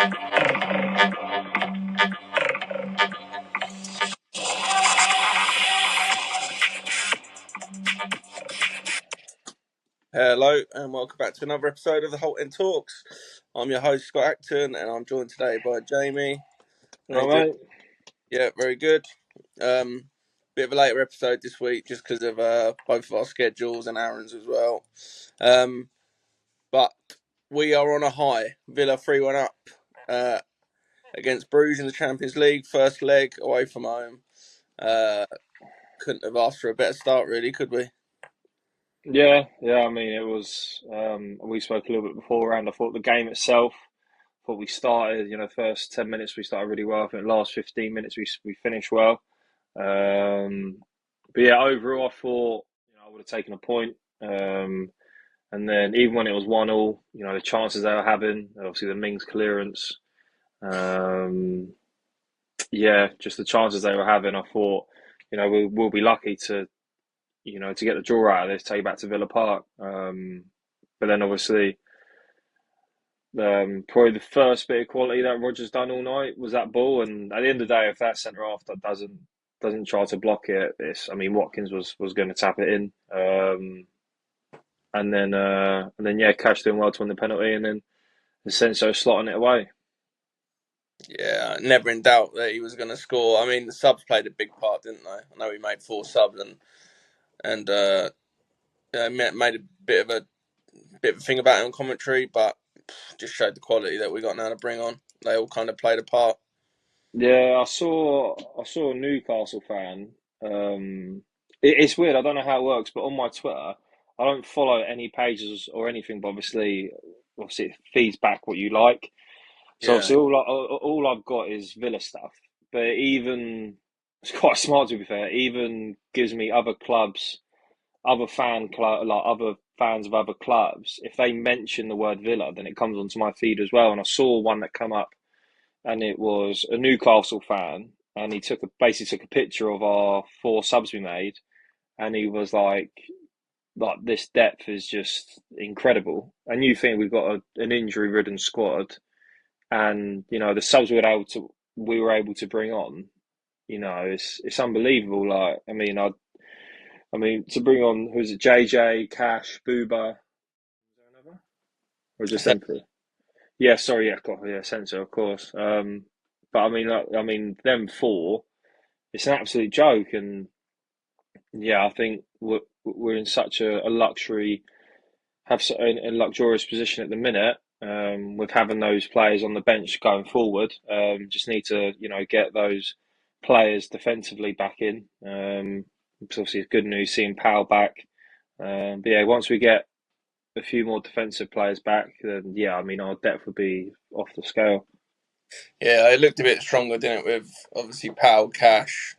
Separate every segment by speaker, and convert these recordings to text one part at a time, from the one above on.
Speaker 1: Hello and welcome back to another episode of the Holt End Talks. I'm your host Scott Acton and I'm joined today by Jamie.
Speaker 2: All right.
Speaker 1: Yeah, very good. Bit of a later episode this week just because of both of our schedules and Aaron's as well. But we are on a high. Villa 3-1 up against Brugge in the Champions League. First leg away from home. Couldn't have asked for a better start really, could we?
Speaker 2: Yeah. I mean, it was. We spoke a little bit beforehand. I thought the game itself. Thought we started. First 10 minutes we started really well. I think the last 15 minutes we finished well. But yeah, overall I thought I would have taken a point. And then even when it was 1-1, the chances they were having, obviously the Mings clearance. Yeah, just the chances they were having. I thought, we'll be lucky to get the draw out of this, take it back to Villa Park. But then obviously, probably the first bit of quality that Rodgers done all night was that ball. And at the end of the day, if that centre half that doesn't try to block it, Watkins was going to tap it in. And then Cash doing well to win the penalty, and then Asensio slotting it away.
Speaker 1: Yeah, never in doubt that he was going to score. I mean, the subs played a big part, didn't they? I know he made 4 subs and made a bit of a thing about it on commentary, but just showed the quality that we got now to bring on. They all kind of played a part.
Speaker 2: Yeah, I saw a Newcastle fan. It's weird. I don't know how it works, but on my Twitter, I don't follow any pages or anything. But obviously it feeds back what you like. So
Speaker 1: Yeah,
Speaker 2: obviously all I've got is Villa stuff. But even it's quite smart to be fair. Even gives me other clubs, other fan club, like other fans of other clubs. If they mention the word Villa, then it comes onto my feed as well. And I saw one that come up, and it was a Newcastle fan, and he basically took a picture of our 4 subs we made, and he was like this depth is just incredible. And you think we've got an injury-ridden squad, and the subs we were able to bring on, it's unbelievable. Like, I mean to bring on, who's it? JJ, Cash, Booba, is there another, or just them 3? Yeah, sorry, yeah, Sensor, of course. But I mean, them 4, it's an absolute joke, and yeah, I think we're in such a luxurious position at the minute, with having those players on the bench going forward. Just need to, get those players defensively back in. It's obviously good news seeing Powell back. But yeah, once we get a few more defensive players back, then yeah, I mean our depth would be off the scale.
Speaker 1: Yeah, it looked a bit stronger, didn't it? With obviously Powell, Cash,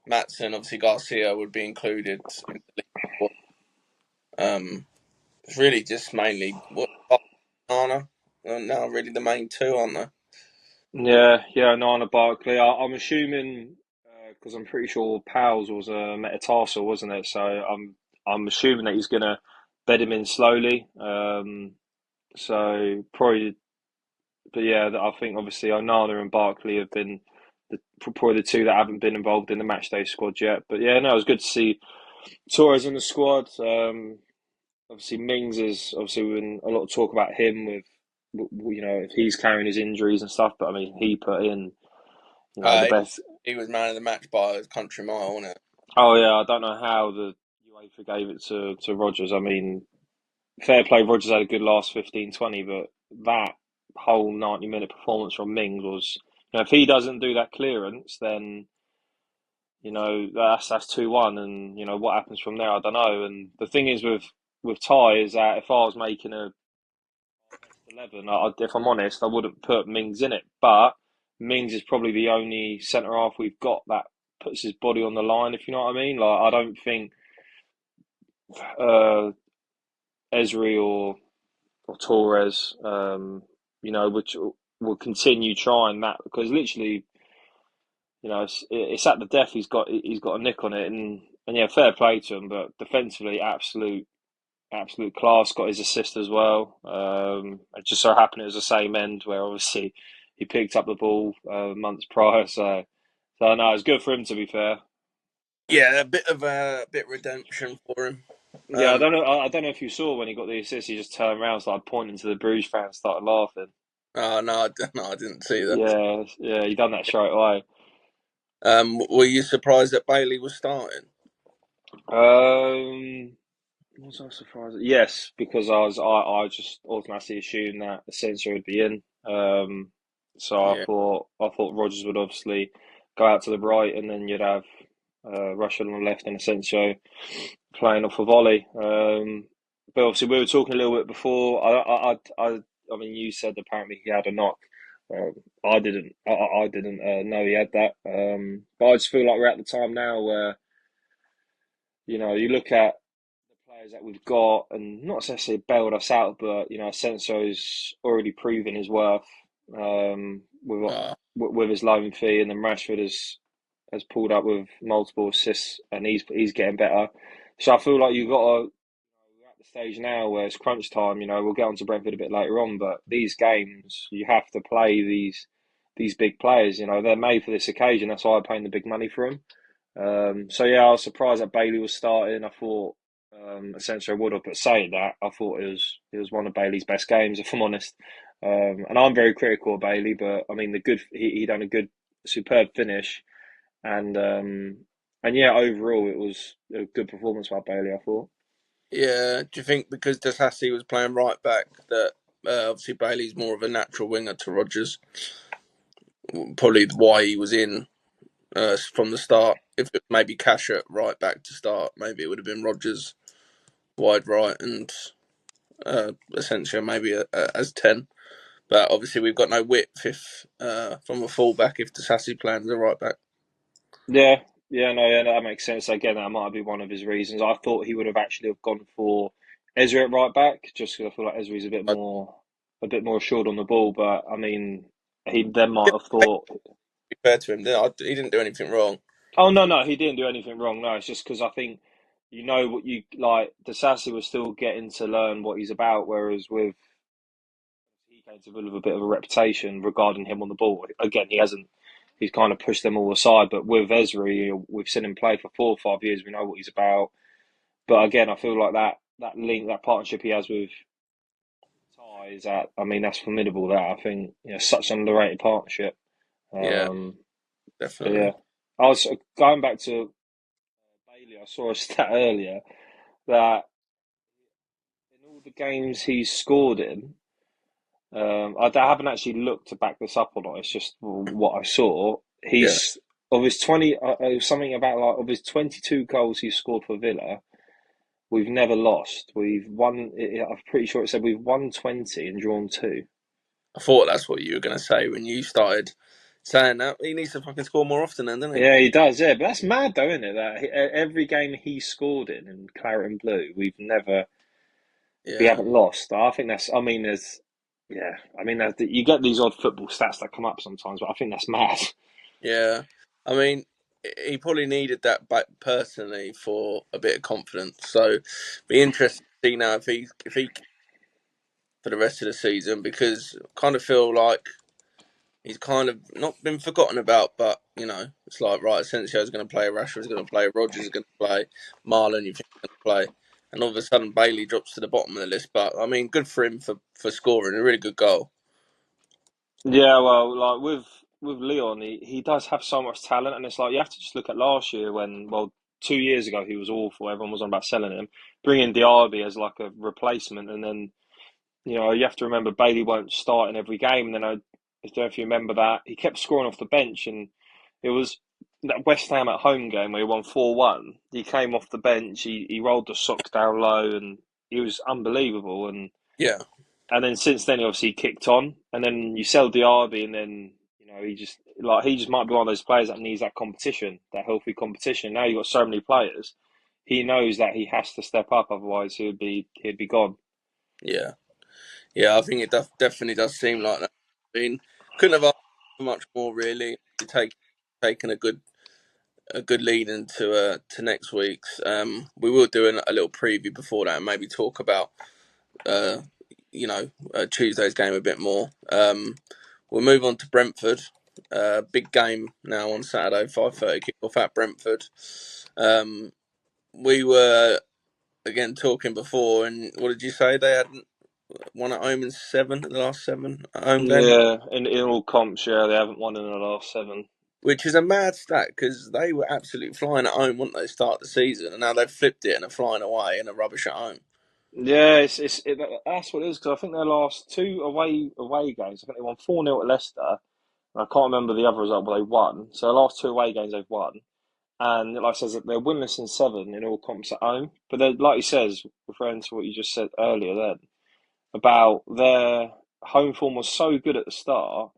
Speaker 1: Matson, obviously Garcia would be included in the league. It's really just mainly what Nana are now really the main 2, aren't they?
Speaker 2: Yeah, Nana Barkley. I'm assuming because I'm pretty sure Powell's was a metatarsal, wasn't it? So I'm assuming that he's gonna bed him in slowly. So probably, but yeah, I think obviously Onana and Barkley have been probably the 2 that haven't been involved in the matchday squad yet. But yeah, no, it was good to see Torres in the squad. Obviously Mings is obviously been a lot of talk about him with if he's carrying his injuries and stuff. But I mean, he put in the best.
Speaker 1: He was man of the match by a country mile, wasn't it?
Speaker 2: Oh yeah, I don't know how the UEFA gave it to Rodgers. I mean, fair play, Rodgers had a good last 15-20, but that whole 90-minute performance from Mings was, if he doesn't do that clearance, then that's 2-1, and what happens from there, I don't know. And the thing is with Ty is that if I was making a best 11, if I'm honest, I wouldn't put Mings in it, but Mings is probably the only centre half we've got that puts his body on the line, if you know what I mean. Like, I don't think Esri or Torres, which will continue trying that, because literally, it's at the death. He's got a nick on it, and yeah, fair play to him. But defensively, absolute absolute class. Got his assist as well. It just so happened it was the same end where obviously he picked up the ball months prior. So no, it's good for him to be fair.
Speaker 1: Yeah, a bit of a bit redemption for him.
Speaker 2: Yeah, I
Speaker 1: Um,
Speaker 2: don't know. I don't know if you saw when he got the assist. He just turned around, started pointing to the Bruges fans, started laughing.
Speaker 1: oh no, no, I didn't see that.
Speaker 2: Yeah, yeah, he done that straight away.
Speaker 1: Were you surprised that Bailey was starting?
Speaker 2: Um, Was I surprised? Yes, because I just automatically assumed that Asensio would be in. So
Speaker 1: Yeah,
Speaker 2: I thought Rodgers would obviously go out to the right, and then you'd have Rushford on the left and Asensio playing off a volley. But obviously we were talking a little bit before. I mean, you said apparently he had a knock. Um, I didn't. I didn't know he had that. But I just feel like we're at the time now where you look at the players that we've got, and not necessarily bailed us out, but Asensio's already proven his worth
Speaker 1: uh,
Speaker 2: with his loan fee, and then Rashford has pulled up with multiple assists, and he's getting better. So I feel like you've got to. We're at the stage now where it's crunch time. We'll get on to Brentford a bit later on, but these games you have to play these big players. They're made for this occasion. That's why I'm paying the big money for them. So yeah, I was surprised that Bailey was starting. I thought Asensio would have, but saying that, I thought it was one of Bailey's best games, if I'm honest. And I'm very critical of Bailey, but I mean he done a good, superb finish, and yeah, overall it was a good performance by Bailey. I thought.
Speaker 1: yeah. Do you think because Dasassi was playing right back that obviously Bailey's more of a natural winger to Rodgers? Probably why he was in from the start. If it maybe Cash at right back to start, maybe it would have been Rodgers wide right and Asensio maybe as 10. But obviously we've got no width if from a fullback if Dasassi playing as a right back.
Speaker 2: Yeah, yeah, no, that makes sense. Again, that might be one of his reasons. I thought he would have actually have gone for Ezra at right back, just because I feel like Ezra's a bit more assured on the ball. But I mean, he then might have thought,
Speaker 1: Be fair to him, he didn't do anything wrong.
Speaker 2: oh no, no, he didn't do anything wrong. No, it's just because I think what you like. Disasi was still getting to learn what he's about, whereas with he came to with a bit of a reputation regarding him on the ball. Again, he hasn't. He's kind of pushed them all aside, but with Ezra, we've seen him play for 4 or 5 years. We know what he's about. But again, I feel like that link, that partnership he has with Ty is that. I mean, that's formidable. That I think such an underrated partnership.
Speaker 1: Yeah,
Speaker 2: Um, but yeah,
Speaker 1: definitely.
Speaker 2: I was going back to Bailey. I saw a stat earlier that in all the games he's scored in, I haven't actually looked to back this up or not. It's just what I saw.
Speaker 1: Yeah,
Speaker 2: He's of his 20, something about like of his 22 goals he's scored for Villa. We've never lost. We've won. I'm pretty sure it said we've won 20 and drawn two.
Speaker 1: I thought that's what you were going to say when you started saying that. He needs to fucking score more often, then, doesn't
Speaker 2: Yeah, he does. Yeah, but that's mad, though, isn't it? That every game he scored in claret and blue,
Speaker 1: he?
Speaker 2: we
Speaker 1: Yeah,
Speaker 2: haven't lost. I think that's. I mean, yeah. I mean, you get these odd football stats that come up sometimes, but I think that's mad.
Speaker 1: yeah. I mean, he probably needed that back personally for a bit of confidence. So, be interested to see now if he for the rest of the season because I kind of feel like he's kind of not been forgotten about, but it's like right, Asensio's going to play, Rashford's going to play, Rodgers is going to play, Marlon you think going to play, and all of a sudden Bailey drops to the bottom of the list. But I mean, good for him for scoring a really good goal.
Speaker 2: Yeah, well, like with Leon, he does have so much talent, and it's like you have to just look at last year when, well, 2 years ago he was awful. Everyone was on about selling him, bringing Diaby as like a replacement, and then you have to remember Bailey won't start in every game. And then I don't know if you remember that he kept scoring off the bench, and it was that West Ham at home game where he won 4-1. He came off the bench, he rolled the socks down low, and he was unbelievable.
Speaker 1: Yeah,
Speaker 2: And then since then, he obviously kicked on. And then you sell Diaby, and then he just might be one of those players that needs that competition, that healthy competition. Now you've got so many players. He knows that he has to step up, otherwise he'd be gone.
Speaker 1: yeah, yeah. I think it definitely does seem like that. I mean, couldn't have asked for much more really. You taken a good a good lead into to next week's. We will do a little preview before that, and maybe talk about uh, Tuesday's game a bit more. We'll move on to Brentford. Big game now on Saturday, 5:30 kickoff at Brentford. We were again talking before, and what did you say? They had won at home in seven, the last seven at home game,
Speaker 2: Yeah, in all comps, yeah, they haven't won in the last seven.
Speaker 1: which is a mad stat because they were absolutely flying at home, weren't they, start the season, and now they've flipped it and are flying away and are rubbish at home.
Speaker 2: Yeah, that's what it is because I think their last two away games, I think they won 4-0 at Leicester, and I can't remember the other result, but they won. So the last two away games they've won, and like I says, they're winless in seven in all comps at home. But then, like he says, referring to what you just said earlier, then about their home form was so good at the start,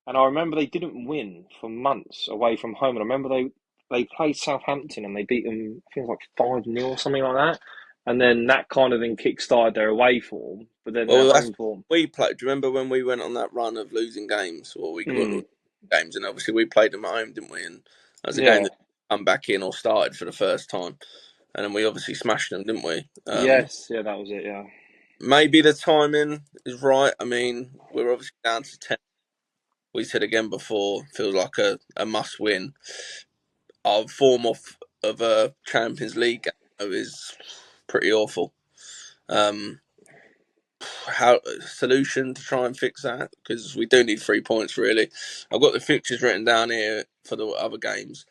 Speaker 2: and I remember they didn't win for months away from home. And I remember they played Southampton and they beat them, I think it was like 5-0 or something like that. And then that kind of then kick-started their away form, but then their
Speaker 1: Well, that's
Speaker 2: home form.
Speaker 1: we played. Do you remember when we went on that run of losing games, or we
Speaker 2: Mm,
Speaker 1: well, games, and obviously we played them at home, didn't we? And that was a game
Speaker 2: yeah.
Speaker 1: that come back in or started for the first time, and then we obviously smashed them, didn't we?
Speaker 2: Yes. Yeah, that was it. Yeah.
Speaker 1: Maybe the timing is right. I mean, we're obviously down to 10. We said again before, feels like a must win. Our form of a Champions League game is pretty awful. Um, how solution to try and fix that, because we do need 3 points really. I've got the fixtures written down here for the other games.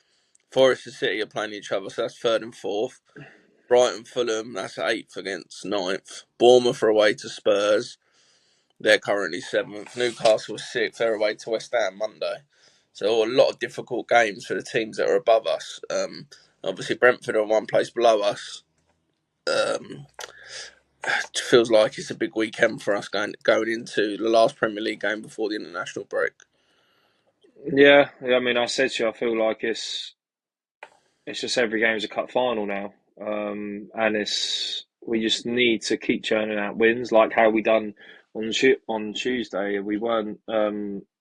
Speaker 1: Forest and City are playing each other, so that's third and fourth. Brighton, Fulham, that's eighth against ninth. Bournemouth are away to Spurs. They're currently seventh. Newcastle sixth. They're away to West Ham Monday. So a lot of difficult games for the teams that are above us. Obviously Brentford are one place below us. It feels like it's a big weekend for us going into the last Premier League game before the international break.
Speaker 2: Yeah. I mean, I said to you, I feel like it's just every game is a cup final now, and it's we just need to keep churning out wins like how we done on Tuesday. We weren't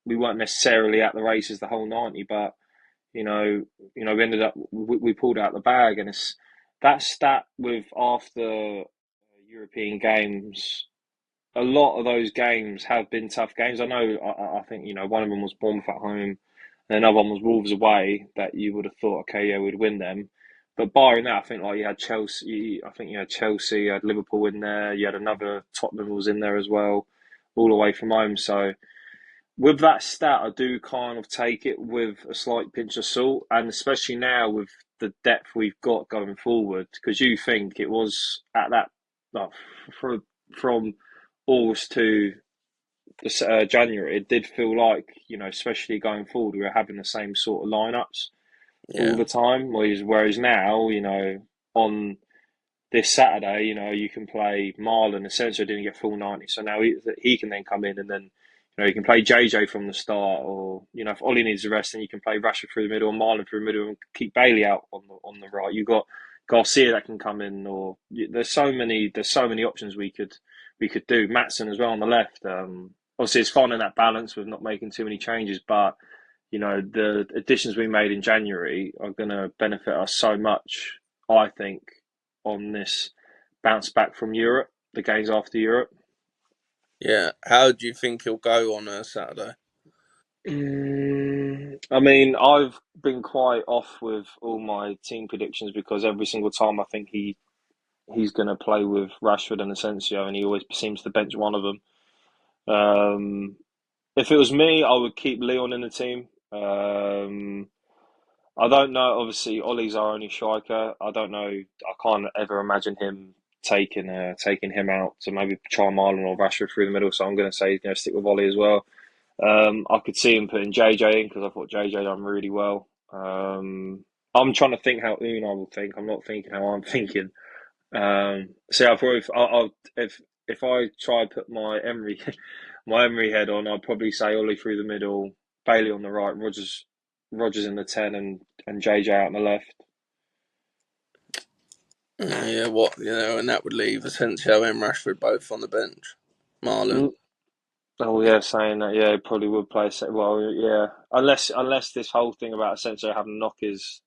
Speaker 2: necessarily at the races the whole 90, but you know we ended up we pulled out the bag, and it's that stat with after European games. A lot of those games have been tough games. I know. I think one of them was Bournemouth at home, and another one was Wolves away. That you would have thought, okay, yeah, we'd win them. But barring that, I think like you had Chelsea. I think you had Chelsea. You had Liverpool in there. You had another Tottenham was in there as well, all away from home. So with that stat, I do kind of take it with a slight pinch of salt, and especially now with the depth we've got going forward, because you think it was at that like, for, from August to January, it did feel like especially going forward, we were having the same sort of lineups all
Speaker 1: Yeah,
Speaker 2: the time. Whereas now, on this Saturday, you can play Marlon. Essentially, didn't get full 90, so now he can then come in and then, you can play JJ from the start, or if Ollie needs a rest, then you can play Rashford through the middle and Marlon through the middle and keep Bailey out on the right. You've got Garcia that can come in, or there's so many options we could do. Matson as well on the left. Obviously, it's finding that balance with not making too many changes, but the additions we made in January are going to benefit us so much, I think, on this bounce back from Europe, the games after Europe.
Speaker 1: yeah. How do you think he'll go on a Saturday?
Speaker 2: I mean, I've been quite off with all my team predictions because every single time I think he's going to play with Rashford and Asensio, and he always seems to bench one of them. Um, if it was me, I would keep Leon in the team. I don't know. Obviously, Ollie's our only striker. I don't know. I can't ever imagine him taking him out to maybe try Marlon or Rashford through the middle. So I'm going to say stick with Ollie as well. I could see him putting JJ in because I thought JJ done really well. I'm trying to think how Unai will think. I'm not thinking how I'm thinking. So I probably if I try to put my Emery my Emery head on, I'd probably say Ollie through the middle, Bailey on the right, Rogers in the 10, and JJ out on the left.
Speaker 1: Yeah, and that would leave Asensio and Rashford both on the bench. Marlon.
Speaker 2: Mm. Oh yeah, saying that, yeah, he probably would play. Well, yeah, unless this whole thing about Asensio having knock is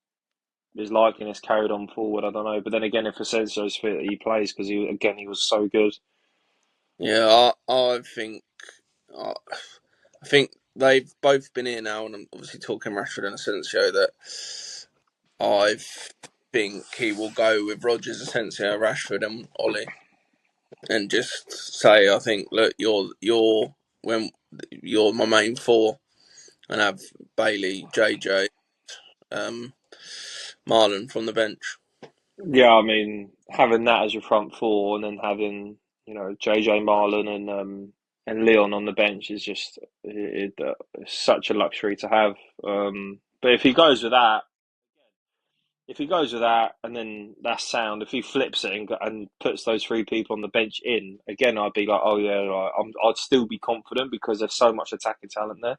Speaker 2: his likeness carried on forward. I don't know, but then again, if Asensio's fit, he plays because he was so good.
Speaker 1: Yeah, I, I think they've both been here now, and I'm obviously talking Rashford and Asensio. That I think he will go with Rodgers, Asensio, Rashford, and Ollie, and just say, I think, look, when you're my main four, and have Bailey, JJ, um, Marlon from the bench.
Speaker 2: Yeah, I mean, having that as your front four and then having, JJ Marlon and Leon on the bench is just it's such a luxury to have. But if he goes with that, and then that's sound. If he flips it and puts those three people on the bench in again, I'd be like, oh yeah, right. I'd still be confident because there's so much attacking talent there.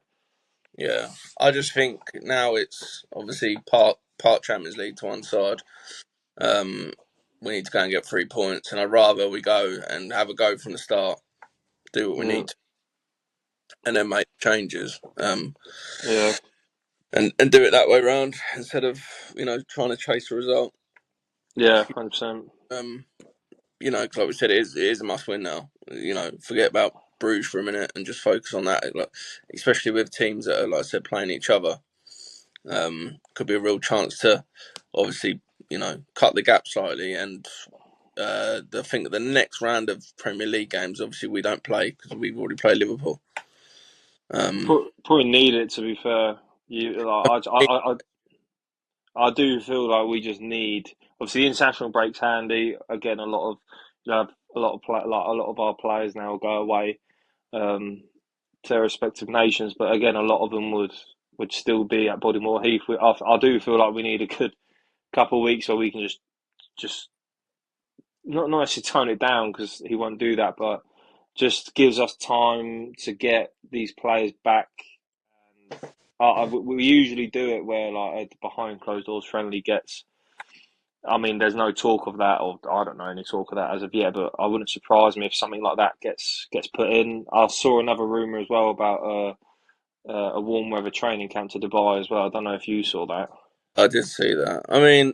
Speaker 1: Yeah, I just think now it's obviously part Champions League to one side. Um, we need to go and get 3 points, and I'd rather we go and have a go from the start, do what we
Speaker 2: Mm,
Speaker 1: need to, and then make changes.
Speaker 2: yeah,
Speaker 1: And do it that way round instead of trying to chase a result.
Speaker 2: yeah, 100%.
Speaker 1: Um, like we said, it is a must win now. Forget about Bruges for a minute and just focus on that. Like, especially with teams that are, like I said, playing each other. Could be a real chance to obviously cut the gap slightly. And I think the next round of Premier League games, obviously we don't play because we've already played Liverpool.
Speaker 2: Probably need it to be fair. You like I do feel like we just need obviously the international break's handy. Again, a lot of our players now go away to their respective nations, but again, a lot of them would still be at Bodymore Heath. I do feel like we need a good couple of weeks where we can just not necessarily tone it down because he won't do that, but just gives us time to get these players back. And we usually do it where like a behind closed doors friendly gets. I mean, there's no talk of that, or I don't know any talk of that as of yet. But I wouldn't surprise me if something like that gets put in. I saw another rumor as well about a warm weather training camp to Dubai as well. I don't know if you saw that.
Speaker 1: I did see that. I mean,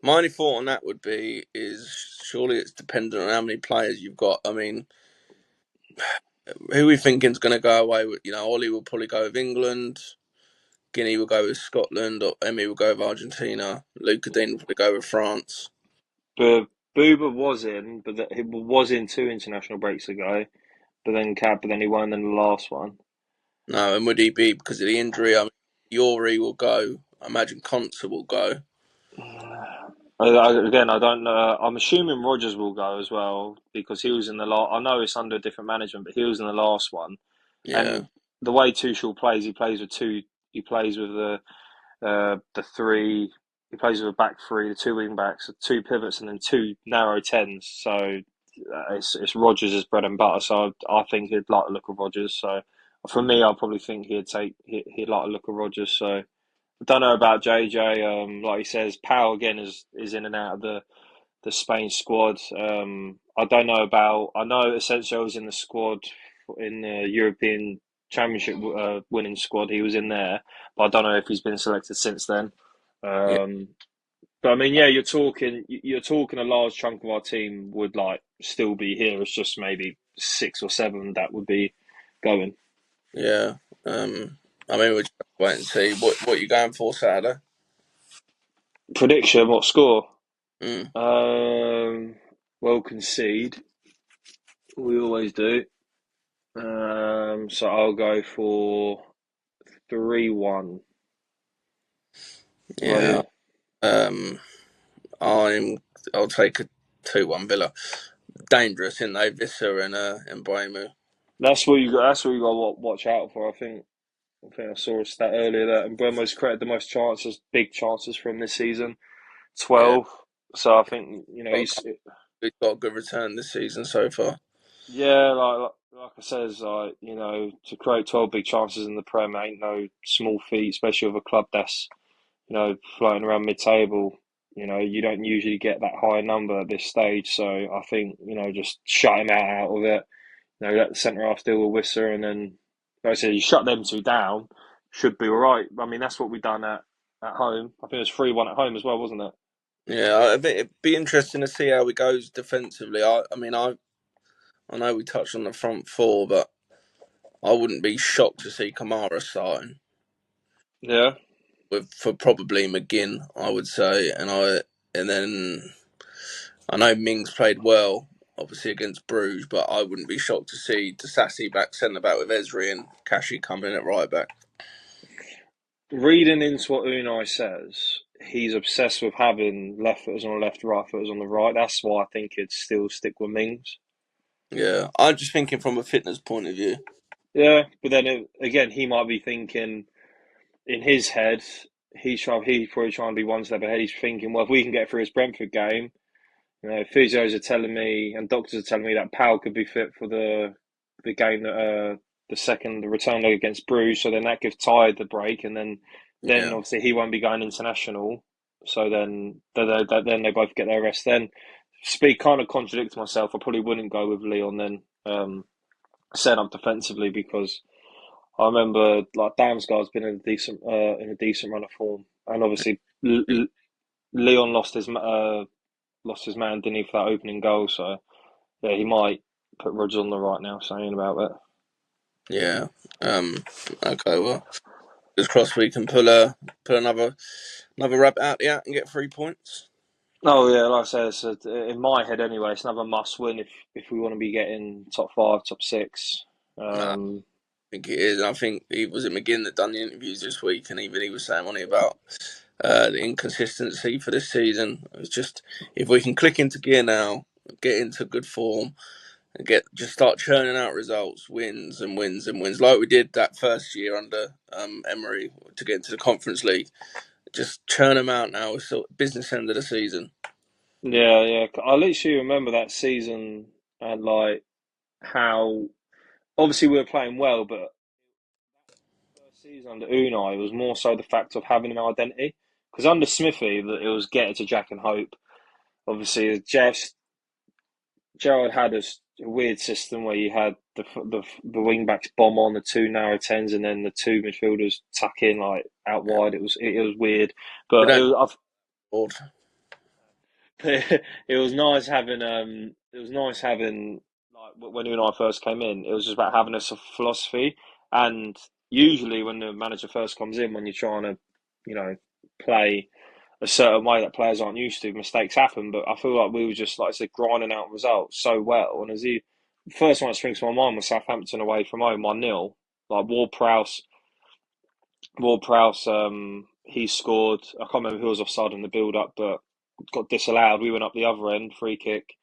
Speaker 1: my only thought on that would be is surely it's dependent on how many players you've got. I mean, who are we thinking is going to go away with? Ollie will probably go with England. Guinea will go with Scotland, or Emmy will go with Argentina. Luca Dean will probably go with France.
Speaker 2: But Booba was in, he was in two international breaks ago. But then he won in the last one.
Speaker 1: No, and would he be because of the injury? I mean, Yori will go. I imagine Conser will go.
Speaker 2: Again, I don't know. I'm assuming Rogers will go as well because he was in the last. I know it's under different management, but he was in the last one.
Speaker 1: Yeah,
Speaker 2: And the way Tuchel plays, he plays with two. He plays with the three. He plays with a back three, the two wing backs, two pivots, and then two narrow tens. So it's Rogers' bread and butter. So I think he'd like the look of Rogers. So for me, I probably think he'd like the look of Rogers. So I don't know about JJ. Like he says, Powell again is in and out of the Spain squad. I don't know about. I know Asensio was in the squad in the European Championship winning squad. He was in there, but I don't know if he's been selected since then.
Speaker 1: yeah,
Speaker 2: Um, but I mean, yeah, you're talking a large chunk of our team would like still be here. It's just maybe six or seven that would be going.
Speaker 1: yeah. I mean, we'll just have to wait and see what you're going for Saturday.
Speaker 2: Prediction: what score?
Speaker 1: Mm,
Speaker 2: Um, well, concede. We always do. So I'll go for 3-1. What about
Speaker 1: yeah.
Speaker 2: you?
Speaker 1: Um, I'll take a 2-1 Villa. Dangerous, isn't they? Visser and Bremu.
Speaker 2: That's what you got to watch out for. I think I saw a stat earlier that Mbeumo's created the most chances, big chances from this season,
Speaker 1: Yeah,
Speaker 2: 12. So I think
Speaker 1: got a, he's got a good return this season so far.
Speaker 2: yeah, like I says, to create 12 big chances in the Prem ain't no small feat, especially with a club that's floating around mid-table. You don't usually get that high number at this stage. So I think just shut him out of it. Let the centre half deal with Wisser, and then, like I said, you shut them two down, should be all right. I mean, that's what we've done at. at home. I think it was 3-1 at home as well, wasn't it?
Speaker 1: Yeah, I think it'd be interesting to see how it goes defensively. I know we touched on the front four, but I wouldn't be shocked to see Kamara starting
Speaker 2: Yeah.
Speaker 1: with for probably McGinn. I would say, and then I know Mings played well, obviously against Bruges, but I wouldn't be shocked to see Disasi back centre back with Esri and Kashi coming in at right back.
Speaker 2: Reading into what Unai says, he's obsessed with having left footers on the left, right footers on the right. That's why I think he'd still stick with Mings.
Speaker 1: Yeah, I'm just thinking from a fitness point of view.
Speaker 2: Yeah, but then again, he might be thinking in his head, he's probably trying to be one step ahead. He's thinking, well, if we can get through his Brentford game, physios are telling me and doctors are telling me that Powell could be fit for the game that the return leg against Bruges. So then that gives Ty the break, and then
Speaker 1: Yeah,
Speaker 2: obviously he won't be going international. So then they both get their rest. Then speak kind of contradict myself. I probably wouldn't go with Leon then. Set up defensively because I remember like Damsgaard's been in a decent run of form, and obviously Leon lost his man, didn't he, for that opening goal? So yeah, he might put Rodgers on the right now, saying about that.
Speaker 1: yeah. Um, okay, well, fingers crossed we can pull another rabbit out the hat and get 3 points.
Speaker 2: Oh yeah, like I said, in my head anyway, it's another must win if we want to be getting top five, top six.
Speaker 1: Nah, I
Speaker 2: Um,
Speaker 1: think it is. I think it was McGinn that done the interviews this week, and even he was saying on it about the inconsistency for this season. It's just if we can click into gear now, get into good form, and just start churning out results, wins and wins and wins, like we did that first year under Emery to get into the Conference League. Just churn them out now. It's sort of business end of the season.
Speaker 2: yeah, yeah. I literally remember that season and like how obviously we were playing well, but first season under Unai was more so the fact of having an identity. Because under Smithy, that it was get it to Jack and Hope. Obviously, Gerard had a weird system where you had the wing backs bomb on the two narrow tens, and then the two midfielders tuck in like out
Speaker 1: Yeah.
Speaker 2: wide. It was weird,
Speaker 1: We
Speaker 2: but
Speaker 1: don't board.
Speaker 2: it was nice having like when you and I first came in. It was just about having a philosophy, and usually when the manager first comes in, when you're trying to, you know, play a certain way that players aren't used to, mistakes happen. But I feel like we were just, like I said, grinding out results so well. And the first one that springs to my mind was Southampton away from home, 1-0. Like Ward Prowse, he scored. I can't remember who was offside in the build up, but got disallowed. We went up the other end, free kick,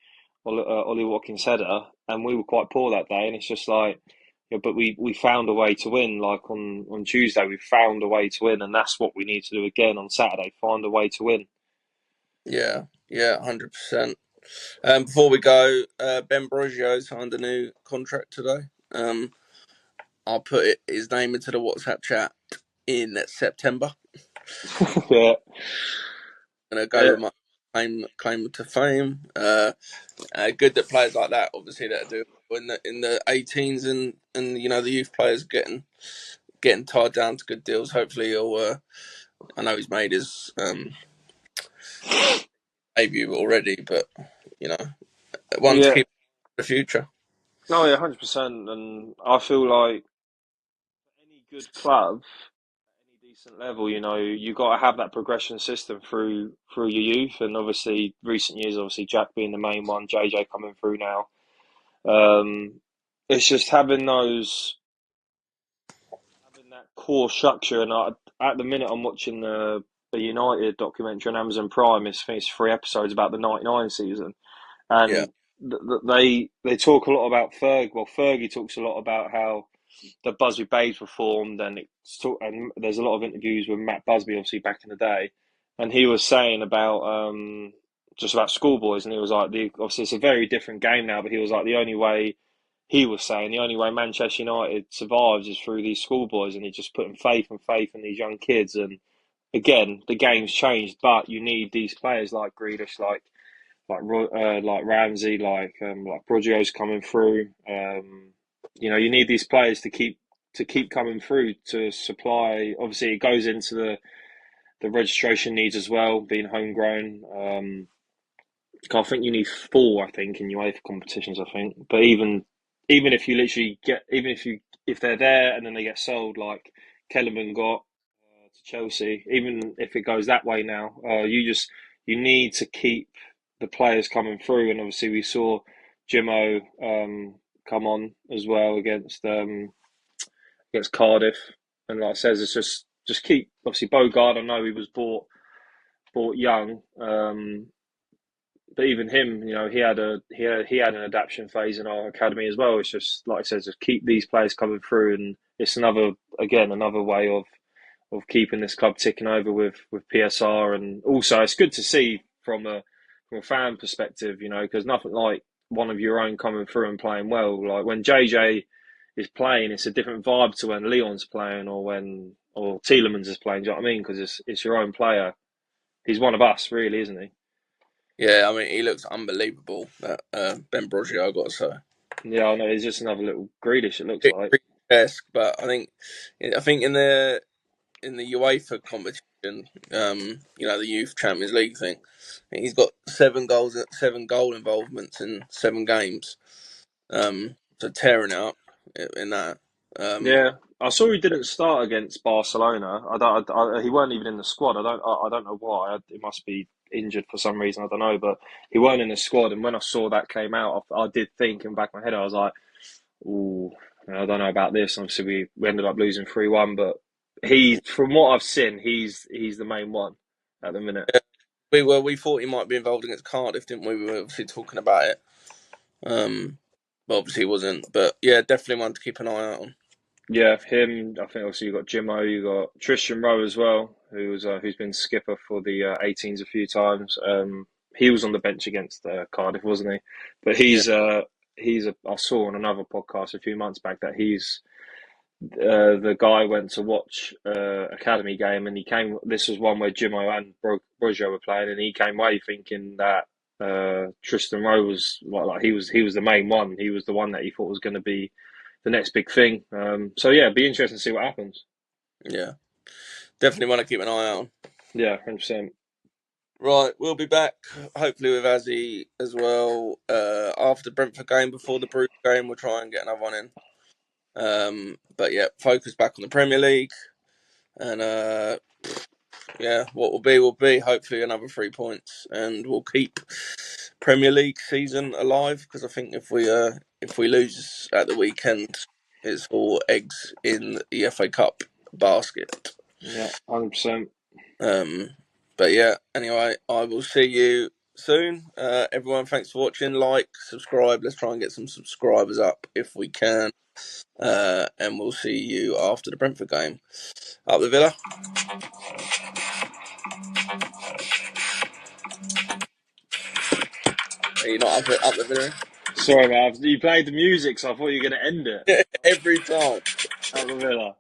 Speaker 2: Ollie Watkins header, and we were quite poor that day. And it's just like, yeah, but we found a way to win. Like on Tuesday, we found a way to win, and that's what we need to do again on Saturday. Find a way to win.
Speaker 1: Yeah, yeah, 100%. Before we go, Ben Broggio signed a new contract today. I'll put his name into the WhatsApp chat in September.
Speaker 2: Yeah,
Speaker 1: Gonna go
Speaker 2: yeah,
Speaker 1: with my claim to fame. Good that players like that, obviously, that do in the 18s and the youth players getting tied down to good deals. Hopefully, he'll. I know he's made his debut already, but you know, one to
Speaker 2: yeah.
Speaker 1: keep for the future.
Speaker 2: No, yeah, 100%. And I feel like any good club, any decent level, you got to have that progression system through your youth, and obviously recent years, obviously Jack being the main one, JJ coming through now. Um, it's just having that core structure. And at the minute, I'm watching the United documentary on Amazon Prime. I think it's 3 episodes about the '99 season,
Speaker 1: Yeah,
Speaker 2: and they talk a lot about Ferg. Well, Fergie talks a lot about how the Busby Babes were formed, and there's a lot of interviews with Matt Busby, obviously back in the day, and he was saying about just about schoolboys, and he was like, obviously it's a very different game now, but he was like the only way Manchester United survives is through these schoolboys, and he's just putting faith in these young kids. And again, the game's changed, but you need these players like Grealish, like Ramsey, like Broggio's coming through. You need these players to keep coming through to supply. Obviously, it goes into the registration needs as well, being homegrown. I think you need four, I think, in UEFA competitions, I think. But even if you literally get, even if they're there and then they get sold, like Kellerman got to Chelsea, even if it goes that way now, you need to keep the players coming through. And obviously, we saw Jimmo come on as well against Cardiff. And like I says, it's just keep obviously Bogard. I know he was bought young, but even him, he had an adaptation phase in our academy as well. It's just like I said, just keep these players coming through, and it's another way of keeping this club ticking over with PSR, and also it's good to see from a fan perspective, because nothing like one of your own coming through and playing well. Like when JJ is playing, it's a different vibe to when Leon's playing or Tielemans is playing. Do you know what I mean? Because it's your own player. He's one of us, really, isn't he?
Speaker 1: Yeah, I mean, he looks unbelievable. That Ben Broggio, I got to say.
Speaker 2: Yeah, I know. He's just another little Grealish. It looks like.
Speaker 1: Esque, but I think in the UEFA competition, the Youth Champions League thing, I think he's got 7 goals, 7 goal involvements in 7 games. So tearing it up in that. Um,
Speaker 2: Yeah, I saw he didn't start against Barcelona. He weren't even in the squad. I don't know why. He must be injured for some reason. I don't know, but he weren't in the squad. And when I saw that came out, I did think in the back of my head, I was like, "Ooh, I don't know about this." Obviously, we ended up losing 3-1, but from what I've seen, he's the main one at the minute.
Speaker 1: we thought he might be involved against Cardiff, didn't we? We were obviously talking about it. But obviously he wasn't. But yeah, definitely one to keep an eye out on.
Speaker 2: Yeah, him. I think also you got Jimmo, you got Tristan Rowe as well, who's been skipper for the 18s a few times. He was on the bench against Cardiff, wasn't he? But
Speaker 1: Yeah,
Speaker 2: I saw on another podcast a few months back that he's the guy went to watch academy game and he came. This was one where Jimmo and Brugge were playing, and he came away thinking that Tristan Rowe was he was the main one. He was the one that he thought was going to be the next big thing. So yeah, it'd be interesting to see what happens.
Speaker 1: yeah, definitely want to keep an eye out on.
Speaker 2: Yeah, 100%.
Speaker 1: Right, we'll be back hopefully with Azzy as well after the Brentford game. Before the Brugge game, we'll try and get another one in. But yeah, focus back on the Premier League, and yeah, what will be. Hopefully another 3 points, and we'll keep Premier League season alive. Because I think if we lose at the weekend, it's all eggs in the FA Cup basket.
Speaker 2: Yeah, 100%.
Speaker 1: Um, but yeah, anyway, I will see you soon. Everyone, thanks for watching. Like, subscribe. Let's try and get some subscribers up if we can. And we'll see you after the Brentford game. Up the Villa. Are you not up the Villa?
Speaker 2: Sorry, man. You played the music, so I thought you were going to end it.
Speaker 1: Every time.
Speaker 2: Out the Villa.